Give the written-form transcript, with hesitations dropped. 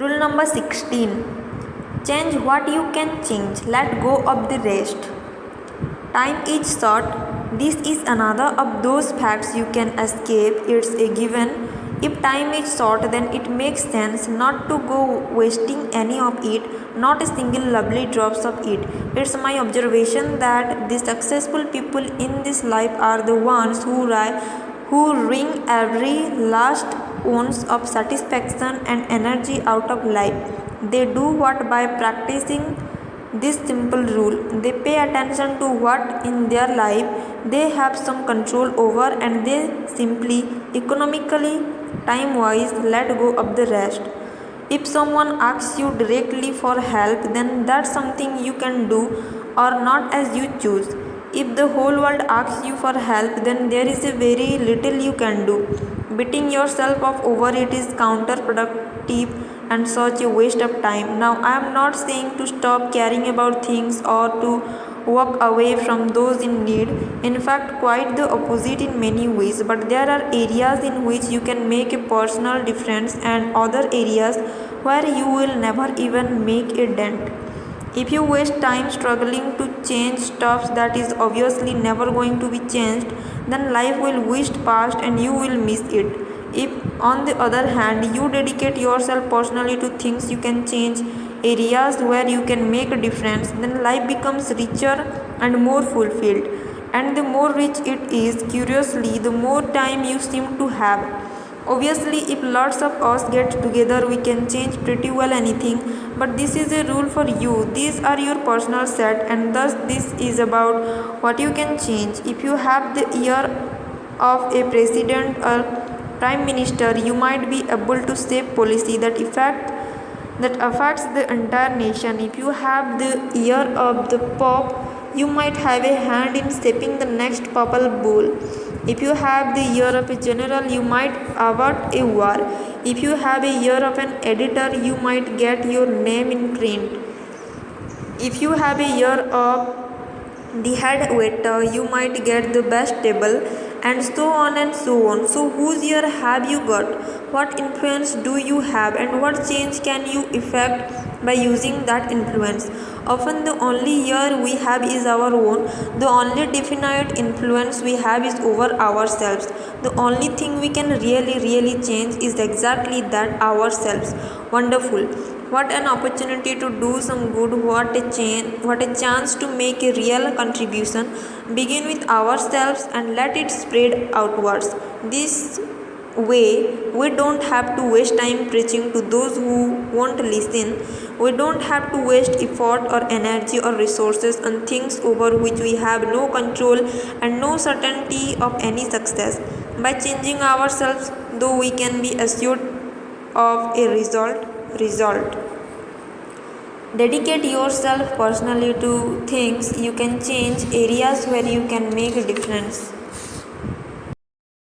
Rule number 16. Change what you can change, let go of the rest. Time is short. This is another of those facts you can escape. It's a given. If time is short, then it makes sense not to go wasting any of it, not a single lovely drops of it. It's my observation that the successful people in this life are the ones who wring every last ounce of satisfaction and energy out of life. They do what by practicing this simple rule. They pay attention to what in their life they have some control over, and they simply, economically, time wise, let go of the rest. If someone asks you directly for help, then that's something you can do or not as you choose. If the whole world asks you for help, then there is a very little you can do. Beating yourself up over it is counterproductive and such a waste of time. Now, I am not saying to stop caring about things or to walk away from those in need. In fact, quite the opposite in many ways. But there are areas in which you can make a personal difference, and other areas where you will never even make a dent. If you waste time struggling to change stuff that is obviously never going to be changed, then life will whisk past and you will miss it. If, on the other hand, you dedicate yourself personally to things you can change, areas where you can make a difference, then life becomes richer and more fulfilled. And the more rich it is, curiously, the more time you seem to have. Obviously, if lots of us get together, we can change pretty well anything, but this is a rule for you. These are your personal set, and thus this is about what you can change. If you have the ear of a president or prime minister, you might be able to shape policy that affects the entire nation. If you have the ear of the Pope, you might have a hand in shaping the next papal bull. If you have the ear of a general, you might avert a war. If you have a ear of an editor, you might get your name in print. If you have a ear of the head waiter, you might get the best table, and so on and so on. So, whose ear have you got? What influence do you have, and what change can you effect by using that influence? Often, the only ear we have is our own. The only definite influence we have is over ourselves. The only thing we can really change is exactly that, ourselves. Wonderful. What an opportunity to do some good, what a chance to make a real contribution. Begin with ourselves and let it spread outwards. This way, we don't have to waste time preaching to those who won't listen. We don't have to waste effort or energy or resources on things over which we have no control and no certainty of any success. By changing ourselves, though, we can be assured of a result. Dedicate yourself personally to things you can change, areas where you can make a difference.